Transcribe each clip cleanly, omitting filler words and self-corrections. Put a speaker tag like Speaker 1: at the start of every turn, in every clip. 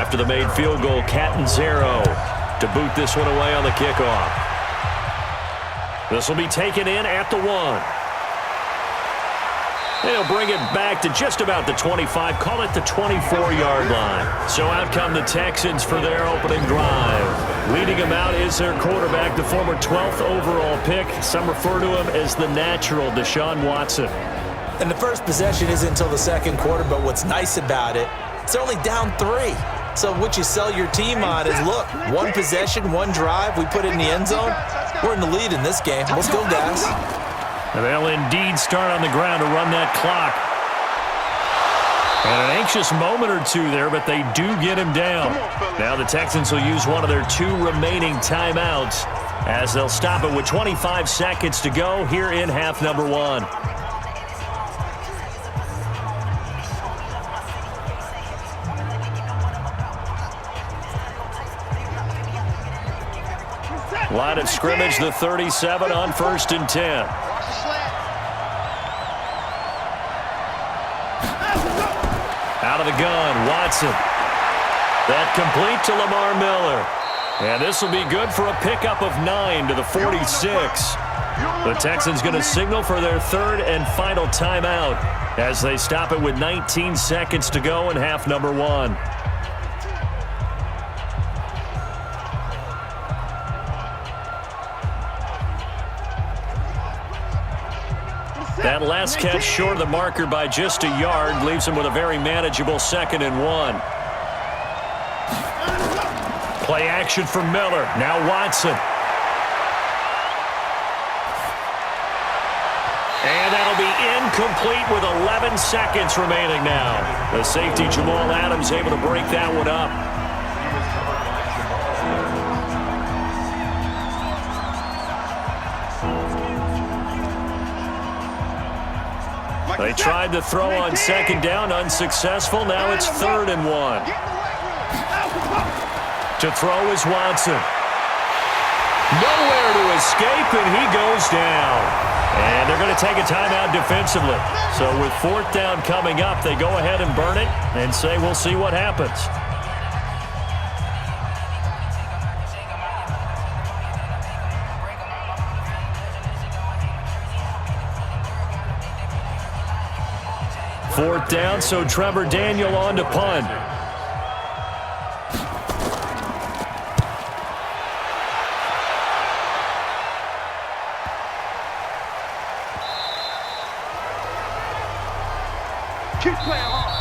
Speaker 1: after the made field goal. Catanzaro to boot this one away on the kickoff. This will be taken in at the 1. They'll bring it back to just about the 25, call it the 24-yard line. So out come the Texans for their opening drive. Leading them out is their quarterback, the former 12th overall pick. Some refer to him as the natural, Deshaun Watson.
Speaker 2: And the first possession isn't until the second quarter, but what's nice about it, it's only down 3. So what you sell your team on is, look, one possession, one drive, we put it in the end zone. We're in the lead in this game. Let's go, guys.
Speaker 1: And they'll indeed start on the ground to run that clock. And an anxious moment or two there, but they do get him down. Now the Texans will use one of their 2 remaining timeouts as they'll stop it with 25 seconds to go here in half number 1. Line of scrimmage, the 37 on 1st and 10. Out of the gun, Watson. That complete to Lamar Miller. And this will be good for a pickup of 9 to the 46. The Texans going to signal for their 3rd and final timeout as they stop it with 19 seconds to go in half number 1. That last catch short of the marker by just a yard leaves him with a very manageable 2nd and 1. Play action for Miller. Now Watson. And that'll be incomplete with 11 seconds remaining now. The safety Jamal Adams able to break that one up. They tried to throw on 2nd down, unsuccessful. Now it's 3rd and 1. To throw is Watson. Nowhere to escape, and he goes down. And they're going to take a timeout defensively. So with 4th down coming up, they go ahead and burn it and say we'll see what happens. Fourth down, so Trevor Daniel on to punt.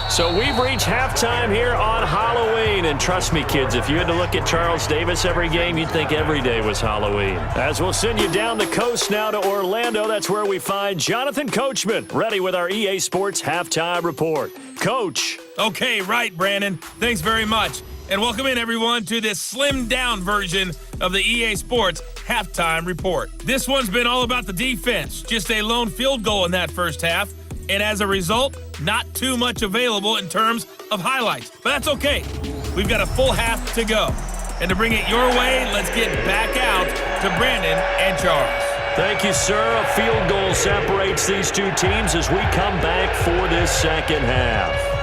Speaker 1: So we've reached halftime here on Halloween. And trust me, kids, if you had to look at Charles Davis every game, you'd think every day was Halloween. As we'll send you down the coast now to Orlando, that's where we find Jonathan Coachman, ready with our EA Sports Halftime Report. Coach.
Speaker 3: Okay, right, Brandon. Thanks very much. And welcome in, everyone, to this slimmed-down version of the EA Sports Halftime Report. This one's been all about the defense. Just a lone field goal in that first half. And as a result, not too much available in terms of highlights. But that's okay. We've got a full half to go. And to bring it your way, let's get back out to Brandon and Charles.
Speaker 1: Thank you, sir. A field goal separates these two teams as we come back for this second half.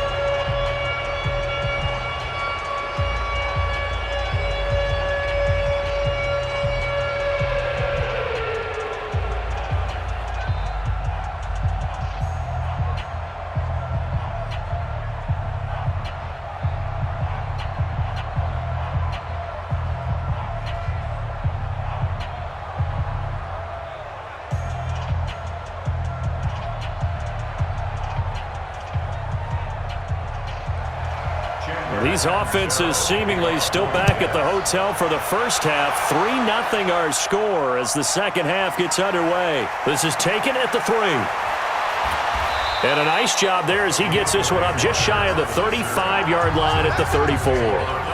Speaker 1: These offenses seemingly still back at the hotel for the first half. 3-0 our score as the second half gets underway. This is taken at the 3. And a nice job there as he gets this one up just shy of the 35-yard line at the 34.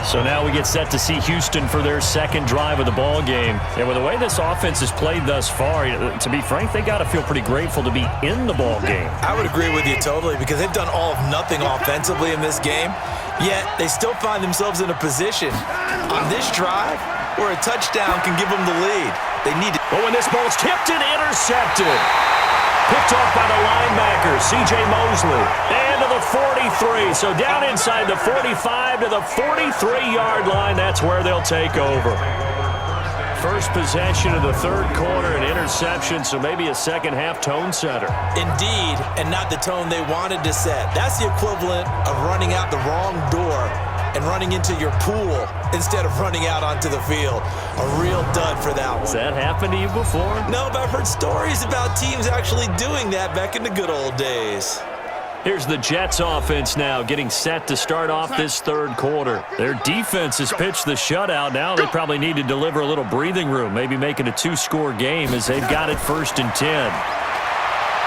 Speaker 1: So now we get set to see Houston for their second drive of the ball game. And with the way this offense has played thus far, to be frank, they got to feel pretty grateful to be in the ball game.
Speaker 2: I would agree with you totally because they've done all of nothing offensively in this game, yet they still find themselves in a position on this drive where a touchdown can give them the lead. They need it.
Speaker 1: But when this ball's tipped and intercepted. Picked off by the linebacker, C.J. Mosley. And to the 43. So down inside the 45 to the 43-yard line. That's where they'll take over. First possession of the third quarter, an interception, so maybe a second-half tone setter.
Speaker 2: Indeed, and not the tone they wanted to set. That's the equivalent of running out the wrong door and running into your pool instead of running out onto the field. A real dud for that one.
Speaker 1: Has that happened to you before?
Speaker 2: No, but I've heard stories about teams actually doing that back in the good old days.
Speaker 1: Here's the Jets offense now getting set to start off this third quarter. Their defense has pitched the shutout. Now they probably need to deliver a little breathing room, maybe make it a two-score game as they've got it 1st and 10.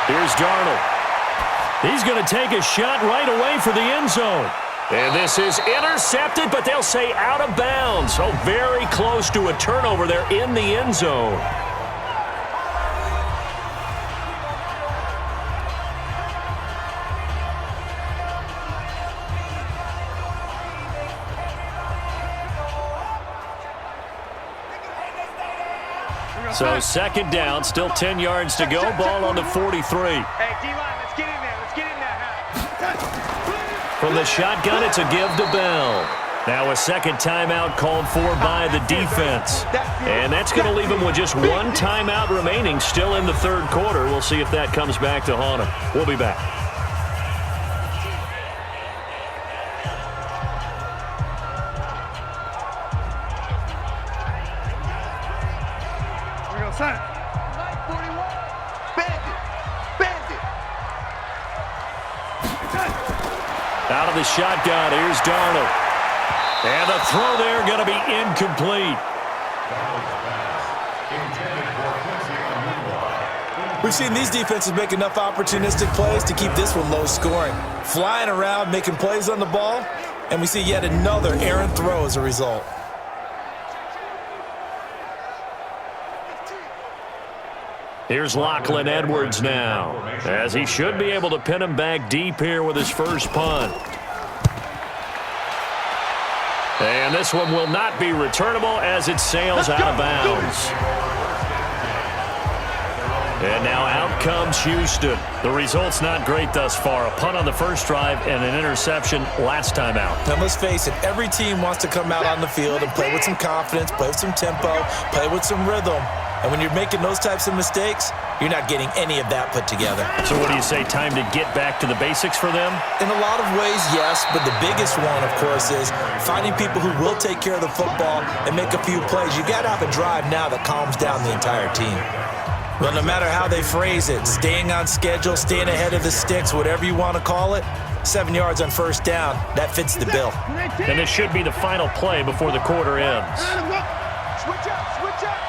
Speaker 1: Here's Darnold. He's going to take a shot right away for the end zone. And this is intercepted, but they'll say out of bounds. So very close to a turnover there in the end zone. So second down, still 10 yards to go. Ball on the 43.
Speaker 4: Hey, D-line, let's get in there. Let's get in there.
Speaker 1: From the shotgun, it's a give to Bell. Now a second timeout called for by the defense. And that's going to leave them with just one timeout remaining still in the third quarter. We'll see if that comes back to haunt them. We'll be back. Out of the shotgun, here's Darnold. And the throw there going to be incomplete.
Speaker 2: We've seen these defenses make enough opportunistic plays to keep this one low scoring. Flying around, making plays on the ball, and we see yet another errant throw as a result.
Speaker 1: Here's Lachlan Edwards now, as he should be able to pin him back deep here with his first punt. And this one will not be returnable as it sails out of bounds. And now out comes Houston. The result's not great thus far. A punt on the first drive and an interception last time out.
Speaker 2: Now let's face it, every team wants to come out on the field and play with some confidence, play with some tempo, play with some rhythm. And when you're making those types of mistakes, you're not getting any of that put together.
Speaker 1: So what do you say, time to get back to the basics for them?
Speaker 2: In a lot of ways, yes, but the biggest one, of course, is finding people who will take care of the football and make a few plays. You got to have a drive now that calms down the entire team. Well, no matter how they phrase it, staying on schedule, staying ahead of the sticks, whatever you want to call it, 7 yards on first down, that fits the bill.
Speaker 1: And this should be the final play before the quarter ends.
Speaker 4: Switch up, switch up.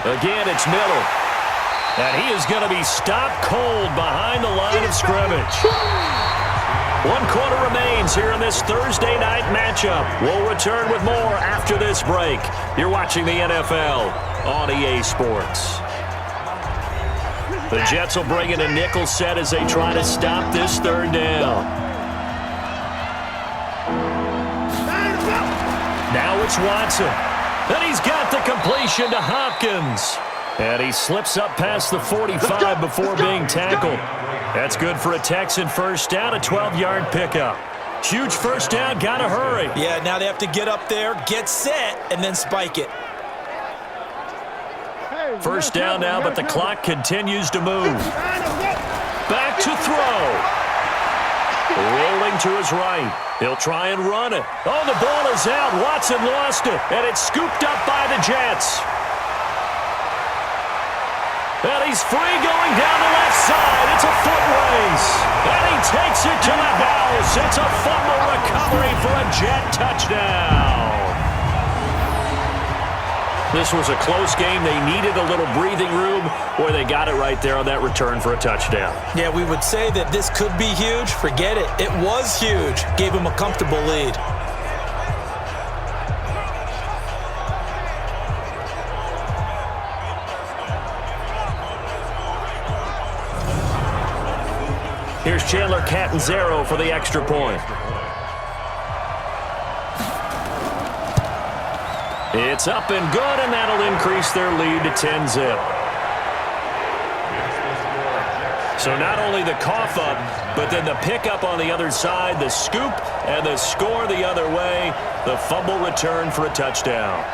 Speaker 1: Again, it's Miller. And he is going to be stopped cold behind the line of scrimmage. 1 quarter remains here in this Thursday night matchup. We'll return with more after this break. You're watching the NFL on EA Sports. The Jets will bring in a nickel set as they try to stop this third down. Now it's Watson. And he's got the completion to Hopkins. And he slips up past the 45 before being tackled. That's good for a Texan first down, a 12-yard pickup. Huge first down, gotta hurry.
Speaker 2: Yeah, now they have to get up there, get set, and then spike it.
Speaker 1: First down now, but the clock continues to move. Back to throw. Rolling to his right. He'll try and run it. Oh, the ball is out. Watson lost it, and it's scooped up by the Jets. And he's free going down the left side. It's a foot race. And he takes it to the house. It's a fumble recovery for a Jet touchdown. This was a close game. They needed a little breathing room, where they got it right there on that return for a touchdown.
Speaker 2: Yeah, we would say that this could be huge. Forget it. It was huge. Gave him a comfortable lead.
Speaker 1: Here's Chandler Catanzaro for the extra point. It's up and good, and that'll increase their lead to 10-zip. So not only the cough up, but then the pickup on the other side, the scoop, and the score the other way. The fumble return for a touchdown.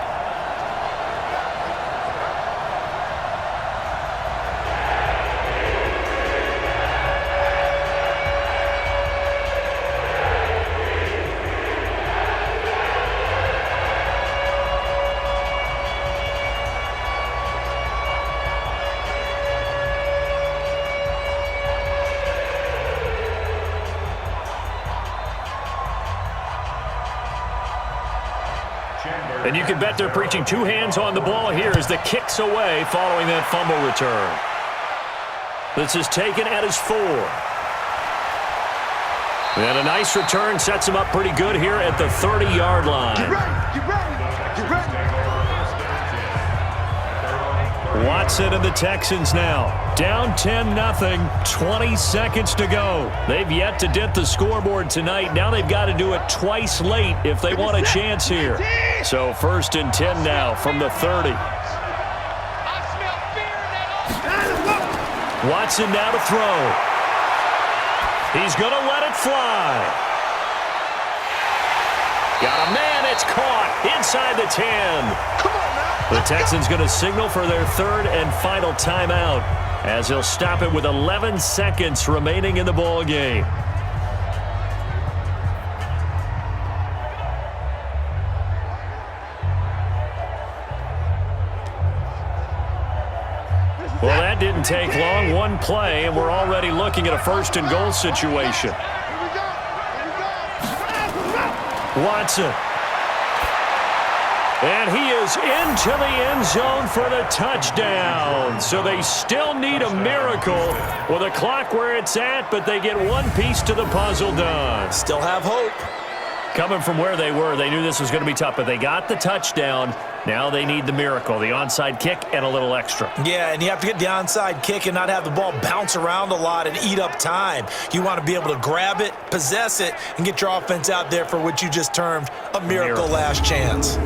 Speaker 1: And you can bet they're preaching two hands on the ball here as the kick's away following that fumble return. This is taken at his 4. And a nice return sets him up pretty good here at the 30-yard line.
Speaker 4: Get ready, get ready, get ready.
Speaker 1: Watson and the Texans now. Down 10-0, 20 seconds to go. They've yet to dent the scoreboard tonight. Now they've got to do it twice late if they want a chance here. So 1st and 10 now from the 30. Watson now to throw. He's going to let it fly. Got a man, it's caught inside the 10.
Speaker 4: Come on now.
Speaker 1: The Texans going to signal for their 3rd and final timeout as they'll stop it with 11 seconds remaining in the ball game. Well, that didn't take long. One play, and we're already looking at a 1st and goal situation. Watson. And he is into the end zone for the touchdown. So they still need a miracle with a clock where it's at, but they get one piece to the puzzle done.
Speaker 2: Still have hope.
Speaker 1: Coming from where they were, they knew this was going to be tough, but they got the touchdown. Now they need the miracle, the onside kick and a little extra.
Speaker 2: Yeah, and you have to get the onside kick and not have the ball bounce around a lot and eat up time. You want to be able to grab it, possess it, and get your offense out there for what you just termed a miracle last chance.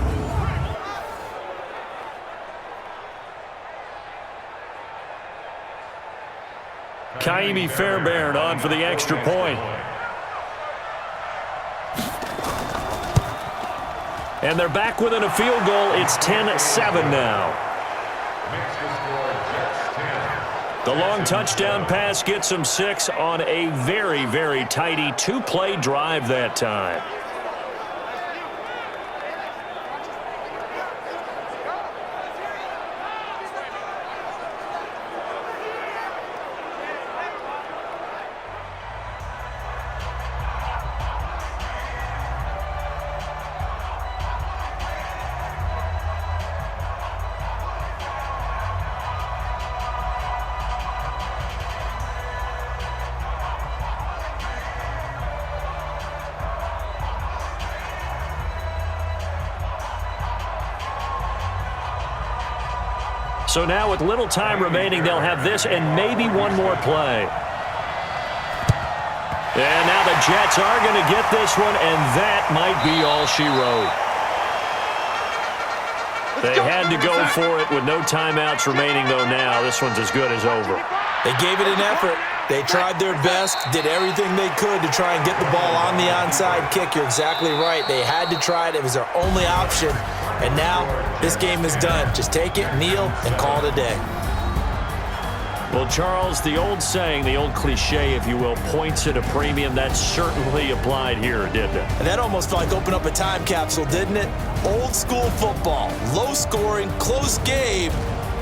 Speaker 1: Kaimi Fairbairn on for the extra point. And they're back within a field goal. It's 10-7 now. The long touchdown pass gets them 6 on a very, very tidy 2-play drive that time. So now with little time remaining, they'll have this and maybe one more play. And now the Jets are going to get this one, and that might be all she wrote. They had to go for it with no timeouts remaining, though now this one's as good as over.
Speaker 2: They gave it an effort. They tried their best, did everything they could to try and get the ball on the onside kick. You're exactly right. They had to try it. It was their only option. And now this game is done. Just take it, kneel, and call it a day.
Speaker 1: Well, Charles, the old saying, the old cliche, if you will, points at a premium, that certainly applied here, didn't it?
Speaker 2: And that almost felt like open up a time capsule, didn't it? Old school football, low scoring, close game.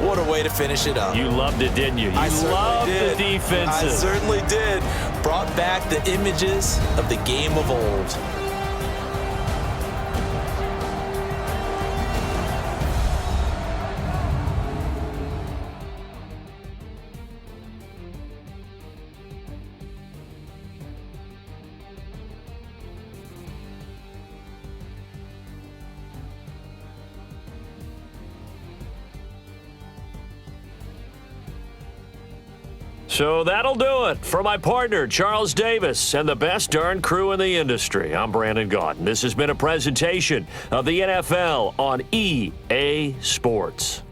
Speaker 2: What a way to finish it up.
Speaker 1: You loved it, didn't you? You loved the defenses.
Speaker 2: I certainly did. Brought back the images of the game of old.
Speaker 1: So that'll do it for my partner, Charles Davis, and the best darn crew in the industry. I'm Brandon Gaudin. This has been a presentation of the NFL on EA Sports.